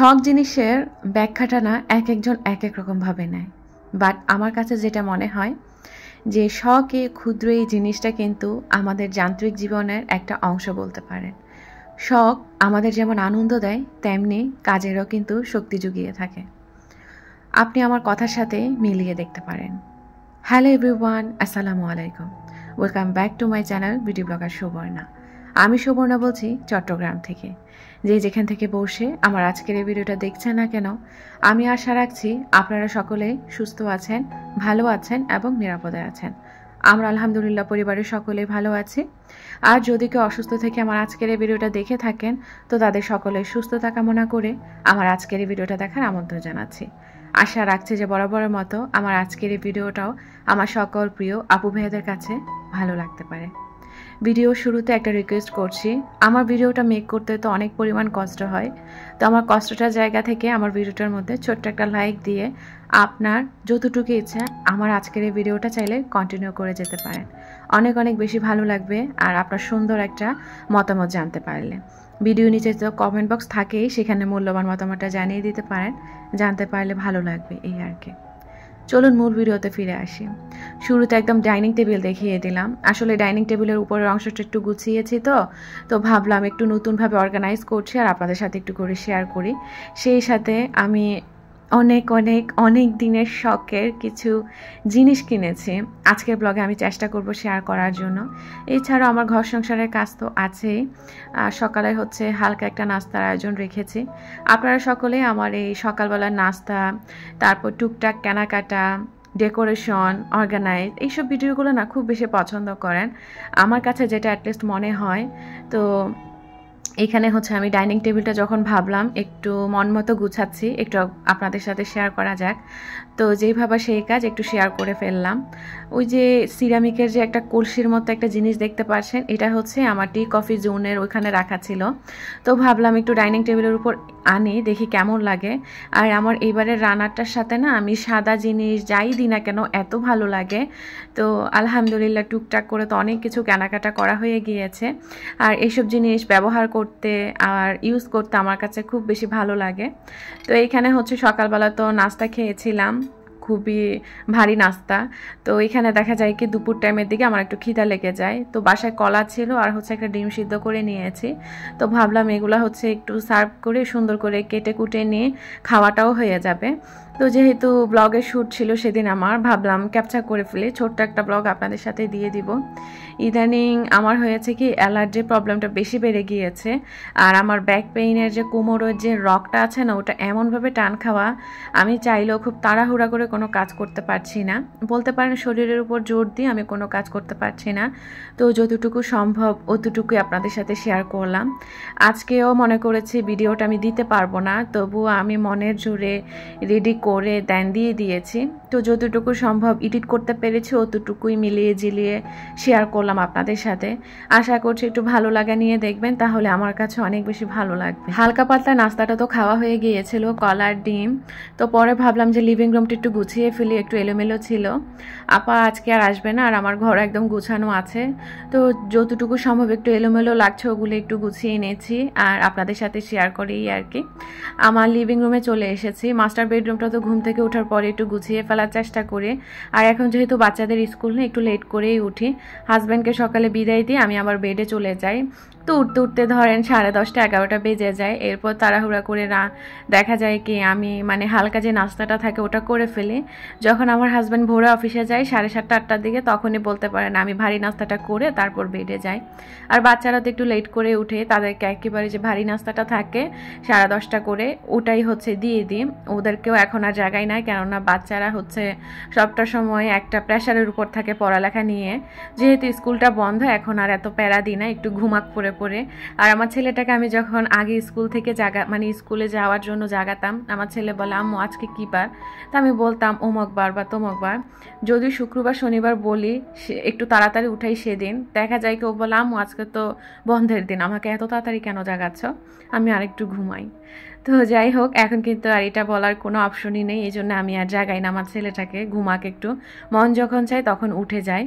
শখ জিনিসের ব্যাখ্যাটা না একজন এক রকমভাবে নেয়। বাট আমার কাছে যেটা মনে হয় যে শখে ক্ষুদ্র এই জিনিসটা কিন্তু আমাদের যান্ত্রিক জীবনের একটা অংশ বলতে পারেন। শখ আমাদের যেমন আনন্দ দেয় তেমনি কাজেরও কিন্তু শক্তি জুগিয়ে থাকে। আপনি আমার কথার সাথে মিলিয়ে দেখতে পারেন। হ্যালো এভরিওয়ান, আসসালামু আলাইকুম। Welcome back to my channel beauty blogger Suborna. আমি সুবর্ণা বলছি চট্টগ্রাম থেকে। যেখান থেকে বসে আমার আজকের এই ভিডিওটা দেখছেন না কেন, আমি আশা রাখছি আপনারা সকলে সুস্থ আছেন, ভালো আছেন এবং নিরাপদে আছেন। আমরা আলহামদুলিল্লাহ পরিবারের সকলে ভালো আছি। আর যদি কেউ অসুস্থ থেকে আমার আজকের এই ভিডিওটা দেখে থাকেন তো তাদের সকলের সুস্থতা কামনা করে আমার আজকের এই ভিডিওটা দেখার আমন্ত্রণ জানাচ্ছি। আশা রাখছি যে বরাবরের মতো আমার আজকের এই ভিডিওটাও আমার সকল প্রিয় আপু ভাইদের কাছে ভালো লাগতে পারে। ভিডিও শুরুতে একটা রিকোয়েস্ট করছি, আমার ভিডিওটা মেক করতে তো অনেক পরিমাণ কষ্ট হয়, তো আমার কষ্টটার জায়গা থেকে আমার ভিডিওটার মধ্যে ছোট্ট একটা লাইক দিয়ে আপনার যতটুকু ইচ্ছা আমার আজকের এই ভিডিওটা চাইলে কন্টিনিউ করে যেতে পারেন। অনেক অনেক বেশি ভালো লাগবে আর আপনার সুন্দর একটা মতামত জানতে পারলে ভিডিও নিচে তো কমেন্ট বক্স থাকেই, সেখানে মূল্যবান মতামতটা জানিয়ে দিতে পারেন। জানতে পারলে ভালো লাগবে এই আর কি। চলুন মূল ভিডিওতে ফিরে আসি। শুরুতে একদম ডাইনিং টেবিল দেখিয়ে দিলাম। আসলে ডাইনিং টেবিলের উপরের অংশটা একটু গুছিয়েছি তো ভাবলাম একটু নতুনভাবে অর্গানাইজ করছি আর আপনাদের সাথে একটু করে শেয়ার করি। সেই সাথে আমি অনেক দিনের শখের কিছু জিনিস কিনেছি। আজকের ব্লগে আমি চেষ্টা করব শেয়ার করার জন্য। এছাড়াও আমার ঘর সংসারের কাজ তো আছেই। সকালে হচ্ছে হালকা একটা নাস্তার আয়োজন রেখেছি। আপনারা সকলে আমার এই সকালবেলার নাস্তা, তারপর টুকটাক কেনাকাটা, ডেকোরেশন, অর্গানাইজ এইসব ভিডিওগুলো না খুব বেশি পছন্দ করেন। আমার কাছে যেটা অ্যাটলিস্ট মনে হয়। তো এখানে হচ্ছে আমি ডাইনিং টেবিলটা যখন ভাবলাম একটু মন মতো গুছাচ্ছি, একটু আপনাদের সাথে শেয়ার করা যাক। তো যেই ভাবা সেই কাজ, একটু শেয়ার করে ফেললাম। ওই যে সিরামিকের যে একটা কলসির মতো একটা জিনিস দেখতে পাচ্ছেন, এটা হচ্ছে আমার টি কফি জোনের ওইখানে রাখা ছিল। তো ভাবলাম একটু ডাইনিং টেবিলের উপর আনি, দেখি কেমন লাগে। আর আমার এইবারের রান্নাটার সাথে না আমি সাদা জিনিস যাই দিই না কেন এত ভালো লাগে। তো আলহামদুলিল্লাহ টুকটাক করে তো অনেক কিছু কেনাকাটা করা হয়ে গিয়েছে। আর এইসব জিনিস ব্যবহার করতে আর ইউজ করতে আমার কাছে খুব বেশি ভালো লাগে। তো এইখানে হচ্ছে সকালবেলা তো নাস্তা খেয়েছিলাম, খুবই ভারী নাস্তা। তো এখানে দেখা যায় কি দুপুর টাইমের দিকে আমার একটু খিদা লেগে যায়। তো বাসায় কলা ছিল আর হচ্ছে একটা ডিম সিদ্ধ করে নিয়েছি। তো ভাবলাম এগুলা হচ্ছে একটু সার্ভ করে সুন্দর করে কেটে কুটে নিয়ে খাওয়াটাও হয়ে যাবে। তো যেহেতু ব্লগের শ্যুট ছিল সেদিন, আমার ভাবলাম ক্যাপচার করে ফেলে ছোট্ট একটা ব্লগ আপনাদের সাথে দিয়ে দিব। ইদানিং আমার হয়েছে কি অ্যালার্জির প্রবলেমটা বেশি বেড়ে গিয়েছে। আর আমার ব্যাক পেইনের যে কোমরের যে রগটা আছে না, ওটা এমনভাবে টান খাওয়া, আমি চাইলেও খুব তাড়াহুড়া করে কোনো কাজ করতে পারছি না। বলতে পারেন শরীরের উপর জোর দিয়ে আমি কোনো কাজ করতে পারছি না। তো যতটুকু সম্ভব অতটুকুই আপনাদের সাথে শেয়ার করলাম। আজকেও মনে করেছি ভিডিওটা আমি দিতে পারবো না, তবুও আমি মনের জোরে রেডি করে দেন দিয়ে দিয়েছি। তো যতটুকু সম্ভব এডিট করতে পেরেছি অতটুকুই মিলিয়ে ঝিলিয়ে শেয়ার করলাম আপনাদের সাথে। আশা করছি একটু ভালো লাগা নিয়ে দেখবেন, তাহলে আমার কাছে অনেক বেশি ভালো লাগবে। হালকা পাতলা নাস্তাটা তো খাওয়া হয়ে গিয়েছিল, কলার ডিম। তো পরে ভাবলাম যে লিভিং রুমটা একটু গুছিয়ে ফেলি, একটু এলোমেলো ছিল। আপা আজকে আর আসবে না, আর আমার ঘর একদম গুছানো আছে। তো যতটুকু সম্ভব একটু এলোমেলো লাগছে ওগুলো একটু গুছিয়ে নিয়েছি আর আপনাদের সাথে শেয়ার করি আর কি। আমার লিভিং রুমে চলে এসেছি। মাস্টার বেডরুমটা তো ঘুম থেকে ওঠার পরে একটু গুছিয়ে ফেলার চেষ্টা করি। আর এখন যেহেতু বাচ্চাদের স্কুল নেই, একটু লেট করেই উঠি। হাজব্যান্ডকে সকালে বিদায় দিয়ে আমি আবার বেডে চলে যাই। তো উঠতে উঠতে ধরেন 10:30 11টা বেজে যায়। এরপর তাড়াহুড়া করে দেখা যায় কি আমি মানে হালকা যে নাস্তাটা থাকে ওটা করে ফেলি। যখন আমার হাজব্যান্ড ভোরে অফিসে যায় 7:30 8টার দিকে, তখনই বলতে পারেন আমি ভারী নাস্তাটা করে তারপর বেডে যাই। আর বাচ্চারা তো একটু লেট করে উঠে, তাদেরকে একেবারে যে ভারী নাস্তাটা থাকে 10:30 করে ওটাই হচ্ছে দিয়ে দিই। ওদেরকেও এখন আর জাগাই না, কেননা বাচ্চারা হচ্ছে সবটা সময় একটা প্রেশারের উপর থাকে পড়ালেখা নিয়ে। যেহেতু স্কুলটা বন্ধ, এখন আর এত প্যারা দিই না, একটু ঘুমাক পড়ে। আর আমার ছেলেটাকে আমি যখন আগে স্কুল থেকে মানে স্কুলে যাওয়ার জন্য জাগাতাম, আমার ছেলে বলে আম্মু আজকে কি বার, তা আমি বলতাম অমুক বার বা তমুক বার। যদি শুক্রবার শনিবার বলি একটু তাড়াতাড়ি উঠাই, সেদিন দেখা যায় কেউ বলে আম্মু আজকে তো বন্ধের দিন, আমাকে এত তাড়াতাড়ি কেন জাগাচ্ছ, আমি আরেকটু ঘুমাই। তো যাই হোক, এখন কিন্তু আর এটা বলার কোনো অপশনই নেই, এই জন্য আমি আর জাগাই না আমার ছেলেটাকে, ঘুমাক একটু, মন যখন চাই তখন উঠে যায়।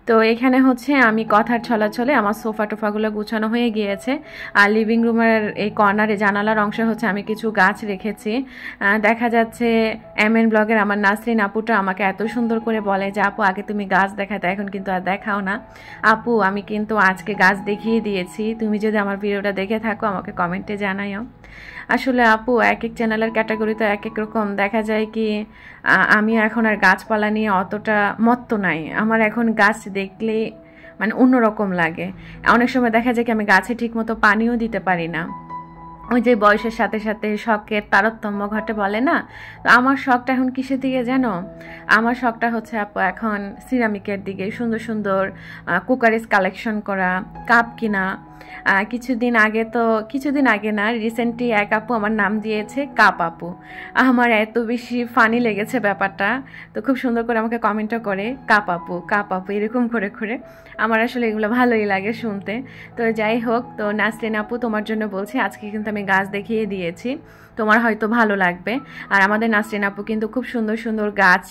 তো এখানে হচ্ছে আমি কথার ছলাছলে আমার সোফা টোফাগুলো গুছানো হয়ে গিয়েছে। আর লিভিং রুমের এই কর্নারে জানালার অংশে হচ্ছে আমি কিছু গাছ রেখেছি। দেখা যাচ্ছে MN ব্লগের আমার নাসরিন আপুটা আমাকে এত সুন্দর করে বলে যে আপু আগে তুমি গাছ দেখাতে, এখন কিন্তু আর দেখাও না। আপু আমি কিন্তু আজকে গাছ দেখিয়ে দিয়েছি, তুমি যদি আমার ভিডিওটা দেখে থাকো আমাকে কমেন্টে জানাইও। আসলে আপু এক এক চ্যানেলের ক্যাটাগরিতে এক এক রকম, দেখা যায় কি আমি এখন আর গাছপালা নিয়ে অতটা মত্ত নাই। আমার এখন গাছ দেখলে মানে অন্যরকম লাগে। অনেক সময় দেখা যায় কি আমি গাছে ঠিক মতো পানিও দিতে পারি না। ওই যে বয়সের সাথে সাথে শখের তারতম্য ঘটে বলে না, তো আমার শখটা এখন কিসের দিকে জানো? আমার শখটা হচ্ছে আপু এখন সিরামিকের দিকে, সুন্দর সুন্দর কুকারিজ কালেকশন করা, কাপ কিনা। কিছুদিন আগে না, রিসেন্টলি এক আপু আমার নাম দিয়েছে কাপ আপু। আমার এত বেশি ফানি লেগেছে ব্যাপারটা, তো খুব সুন্দর করে আমাকে কমেন্টও করে কাপ আপু এরকম করে করে। আমার আসলে এগুলো ভালোই লাগে শুনতে। তো যাই হোক, তো নাসরিন আপু তোমার জন্য বলছি, আজকে কিন্তু আমি গাছ দেখিয়ে দিয়েছি, তোমার হয়তো ভালো লাগবে। আর আমাদের নাসরিন আপু কিন্তু খুব সুন্দর সুন্দর গাছ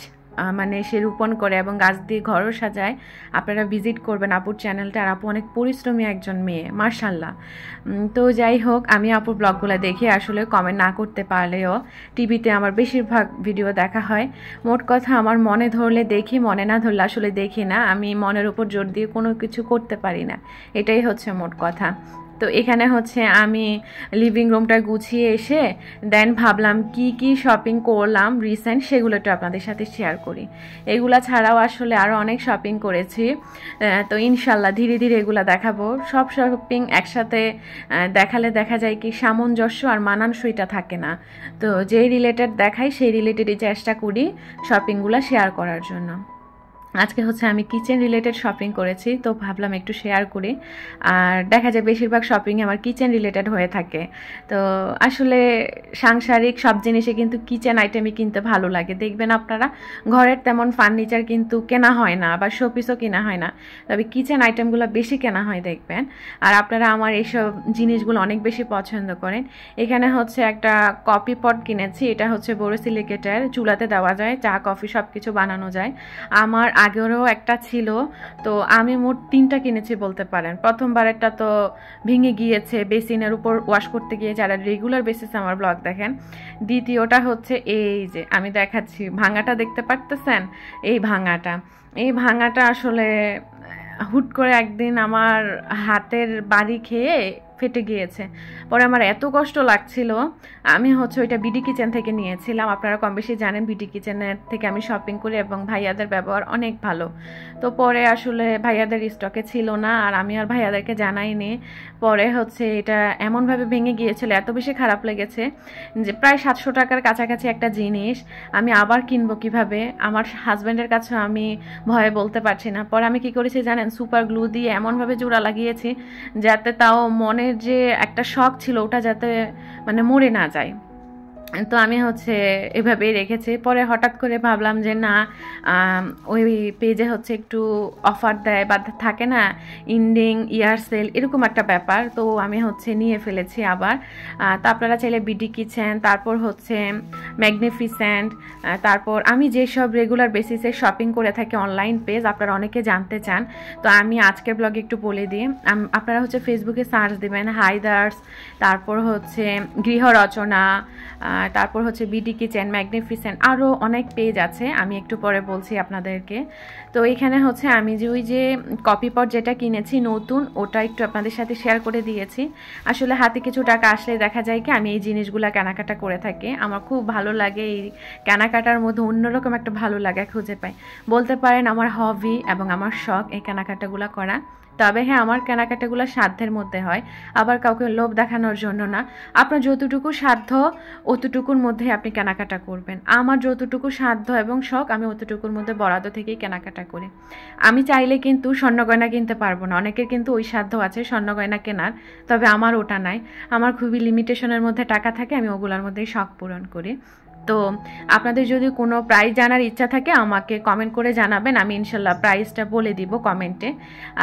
মানে সে রোপণ করে এবং গাছ দিয়ে ঘরও সাজায়। আপনারা ভিজিট করবেন আপুর চ্যানেলটা। আর আপু অনেক পরিশ্রমী একজন মেয়ে, মাশাল্লাহ। তো যাই হোক, আমি আপুর ব্লগগুলো দেখে আসলে কমেন্ট না করতে পারলেও টিভিতে আমার বেশিরভাগ ভিডিও দেখা হয়। মোট কথা আমার মনে ধরলে দেখি, মনে না ধরলে আসলে দেখি না। আমি মনের উপর জোর দিয়ে কোনো কিছু করতে পারি না, এটাই হচ্ছে মোট কথা। তো এখানে হচ্ছে আমি লিভিং রুমটা গুছিয়ে এসে দেন ভাবলাম কি কি শপিং করলাম রিসেন্ট, সেগুলো একটু আপনাদের সাথে শেয়ার করি। এগুলা ছাড়াও আসলে আরও অনেক শপিং করেছি, তো ইনশাল্লাহ ধীরে ধীরে এগুলা দেখাবো। সব শপিং একসাথে দেখালে দেখা যায় কি সামঞ্জস্য আর মানানসইটা থাকে না। তো যেই রিলেটেড দেখাই সেই রিলেটেডই চেষ্টা করি শপিংগুলো শেয়ার করার জন্য। আজকে হচ্ছে আমি কিচেন রিলেটেড শপিং করেছি, তো ভাবলাম একটু শেয়ার করি। আর দেখা যায় বেশিরভাগ শপিং আমার কিচেন রিলেটেড হয়ে থাকে। তো আসলে সাংসারিক সব জিনিসে কিন্তু কিচেন আইটেমই কিনতে ভালো লাগে। দেখবেন আপনারা ঘরের তেমন ফার্নিচার কিন্তু কেনা হয় না, বা শোপিসও কেনা হয় না, তবে কিচেন আইটেমগুলো বেশি কেনা হয় দেখবেন। আর আপনারা আমার এইসব জিনিসগুলো অনেক বেশি পছন্দ করেন। এখানে হচ্ছে একটা কফি পট কিনেছি, এটা হচ্ছে বোরোসিলিকেটের, চুলাতে দেওয়া যায়, চা কফি সব কিছু বানানো যায়। আমার আগেরও একটা ছিল, তো আমি মোট 3টা কিনেছি বলতে পারেন। প্রথমবারেরটা তো ভেঙে গিয়েছে বেসিনের উপর ওয়াশ করতে গিয়ে, যারা রেগুলার বেসিসে আমার ব্লগ দেখেন। দ্বিতীয়টা হচ্ছে এই যে আমি দেখাচ্ছি, ভাঙাটা দেখতে পারতেছেন? এই ভাঙাটা আসলে হুট করে একদিন আমার হাতের বাড়ি খেয়ে ফেটে গিয়েছে। পরে আমার এত কষ্ট লাগছিল, আমি হচ্ছে ওইটা বিডি কিচেন থেকে নিয়েছিলাম। আপনারা কম বেশি জানেন বিডি কিচেনের থেকে আমি শপিং করি এবং ভাইয়াদের ব্যবহার অনেক ভালো। তো পরে আসলে ভাইয়াদের স্টকে ছিল না, আর আমি আর ভাইয়াদেরকে জানাইনি। পরে হচ্ছে এটা এমনভাবে ভেঙে গিয়েছিল, এত বেশি খারাপ লেগেছে যে প্রায় 700 টাকার কাছাকাছি একটা জিনিস আমি আবার কিনবো কিভাবে, আমার হাজব্যান্ডের কাছে আমি ভয়ে বলতে পারছি না। পরে আমি কি করেছি জানেন, সুপার গ্লু দিয়ে এমনভাবে জোড়া লাগিয়েছি যাতে তাও মনের যে একটা শখ ছিল ওটা যাতে মানে মরে না যায়। তো আমি হচ্ছে এভাবেই রেখেছি। পরে হঠাৎ করে ভাবলাম যে না, ওই পেজে হচ্ছে একটু অফার দেয় বা থাকে না, ইন্ডিং ইয়ার সেল এরকম একটা ব্যাপার, তো আমি হচ্ছে নিয়ে ফেলেছি আবার। তো আপনারা চাইলে বিডি কিচেন, তারপর হচ্ছে ম্যাগনিফিসেন্ট, তারপর আমি যেসব রেগুলার বেসিসে শপিং করে থাকি অনলাইন পেজ, আপনারা অনেকে জানতে চান, তো আমি আজকের ব্লগে একটু বলে দিই। আপনারা হচ্ছে ফেসবুকে সার্চ দেবেন হায়দার্স, তারপর হচ্ছে গৃহ রচনা, তারপর হচ্ছে বিডি কিচেন, ম্যাগনিফিসেন্ট, আরও অনেক পেজ আছে, আমি একটু পরে বলছি আপনাদেরকে। তো এখানে হচ্ছে আমি যে ওই যে কপি পট যেটা কিনেছি নতুন, ওটা একটু আপনাদের সাথে শেয়ার করে দিয়েছি। আসলে হাতে কিছু টাকা আসলে দেখা যায় কি আমি এই জিনিসগুলো কেনাকাটা করে থাকি। আমার খুব ভালো লাগে, এই কেনাকাটার মধ্যে অন্যরকম একটা ভালো লাগা খুঁজে পাই। বলতে পারেন আমার হবি এবং আমার শখ এই কেনাকাটাগুলো করা। তবে হ্যাঁ, আমার কেনাকাটাগুলো সাধ্যের মধ্যে হয়, আবার কাউকে লোভ দেখানোর জন্য না। আপনার যতটুকু সাধ্য অতটুকুর মধ্যে আপনি কেনাকাটা করবেন। আমার যতটুকু সাধ্য এবং শখ আমি অতটুকুর মধ্যে বরাদ্দ থেকেই কেনাকাটা করি। আমি চাইলে কিন্তু স্বর্ণগয়না কিনতে পারবো না, অনেকের কিন্তু ওই সাধ্য আছে স্বর্ণগয়না কেনার, তবে আমার ওটা নাই। আমার খুবই লিমিটেশনের মধ্যে টাকা থাকে, আমি ওগুলোর মধ্যেই শখ পূরণ করি। তো আপনাদের যদি কোনো প্রাইস জানার ইচ্ছা থাকে আমাকে কমেন্ট করে জানাবেন, আমি ইনশাল্লাহ প্রাইসটা বলে দিব কমেন্টে।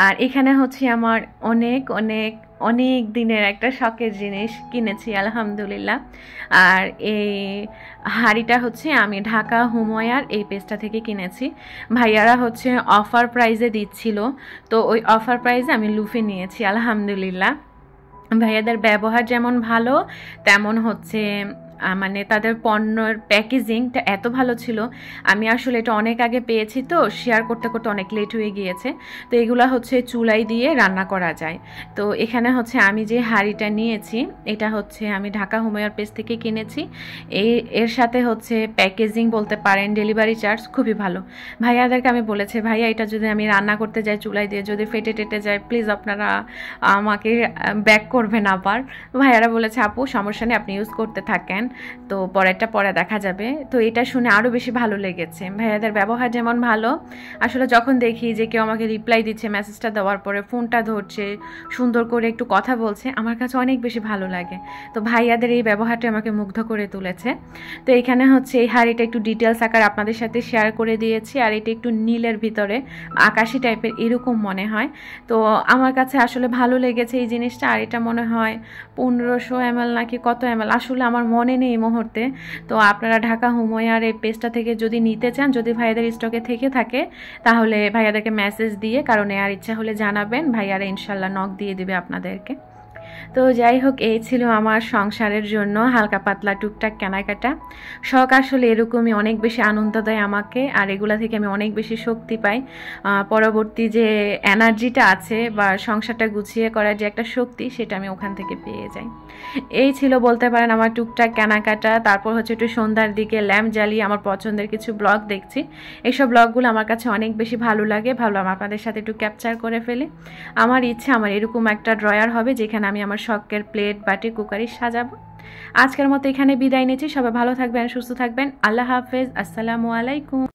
আর এখানে হচ্ছে আমার অনেক অনেক অনেক দিনের একটা শখের জিনিস কিনেছি আলহামদুলিল্লাহ। আর এই হাঁড়িটা হচ্ছে আমি ঢাকা হুময়ার এই পেজটা থেকে কিনেছি। ভাইয়ারা হচ্ছে অফার প্রাইসে দিচ্ছিল, তো ওই অফার প্রাইসে আমি লুফে নিয়েছি আলহামদুলিল্লাহ। ভাইয়াদের ব্যবহার যেমন ভালো, তেমন হচ্ছে মানে তাদের পণ্যের প্যাকেজিংটা এত ভালো ছিল। আমি আসলে এটা অনেক আগে পেয়েছি, তো শেয়ার করতে করতে অনেক লেট হয়ে গিয়েছে। তো এগুলো হচ্ছে চুলাই দিয়ে রান্না করা যায়। তো এখানে হচ্ছে আমি যে হাঁড়িটা নিয়েছি এটা হচ্ছে আমি ঢাকা হুমায়ুন পেজ থেকে কিনেছি। এর সাথে হচ্ছে প্যাকেজিং বলতে পারেন, ডেলিভারি চার্জ খুবই ভালো। ভাইয়াদেরকে আমি বলেছি, ভাইয়া এটা যদি আমি রান্না করতে যাই চুলাই দিয়ে যদি ফেটে টেটে যায়, প্লিজ আপনারা আমাকে ব্যাক করবেন আবার। ভাইয়ারা বলেছে আপু সমস্যা নেই, আপনি ইউজ করতে থাকেন, তো পরেরটা পরে দেখা যাবে। তো এটা শুনে আরও বেশি ভালো লেগেছে। ভাইয়াদের ব্যবহার যেমন ভালো, আসলে যখন দেখি যে কেউ আমাকে রিপ্লাই দিচ্ছে মেসেজটা দেওয়ার পরে, ফোনটা ধরছে, সুন্দর করে একটু কথা বলছে, আমার কাছে অনেক বেশি ভালো লাগে। তো ভাইয়াদের এই ব্যবহারটা আমাকে মুগ্ধ করে তুলেছে। তো এখানে হচ্ছে এই হাঁড়িটা একটু ডিটেলস আকার আপনাদের সাথে শেয়ার করে দিয়েছি। আর এটা একটু নীলের ভিতরে আকাশি টাইপের এরকম মনে হয়। তো আমার কাছে আসলে ভালো লেগেছে এই জিনিসটা। আর এটা মনে হয় 1500 ml নাকি কত ml, আসলে আমার মনে নেই এই মুহূর্তে। তো আপনারা ঢাকা হুময়ার এই পেজটা থেকে যদি নিতে চান, যদি ভাইয়াদের স্টকে থেকে থাকে, তাহলে ভাইয়াদেরকে মেসেজ দিয়ে কারণ আর ইচ্ছা হলে জানাবেন, ভাইয়ারা ইনশাল্লাহ নক দিয়ে দিবে আপনাদেরকে। তো যাই হোক, এই ছিল আমার সংসারের জন্য হালকা পাতলা টুকটাক কেনাকাটা। শখ আসলে এরকমই অনেক বেশি আনন্দ দেয় আমাকে, আর এগুলা থেকে আমি অনেক বেশি শক্তি পাই। পরবর্তী যে এনার্জিটা আছে বা সংসারটা গুছিয়ে করার যে একটা শক্তি, সেটা আমি ওখান থেকে পেয়ে যাই। এই ছিল বলতে পারেন আমার টুকটাক কেনাকাটা। তারপর হচ্ছে একটু সন্ধ্যার দিকে ল্যাম্প জ্বালিয়ে আমার পছন্দের কিছু ব্লগ দেখছি। এইসব ব্লগগুলো আমার কাছে অনেক বেশি ভালো লাগে, ভাবলাম আপনাদের সাথে একটু ক্যাপচার করে ফেলি। আমার ইচ্ছা আমার এরকম একটা ড্রয়ার হবে যেখানে আমি আমার শখের প্লেট বাটি কুকারি সাজাবো। আজকের মতো এখানে বিদায় নিচ্ছি। সবাই ভালো থাকবেন, সুস্থ থাকবেন। আল্লাহ হাফেজ, আসসালামু আলাইকুম।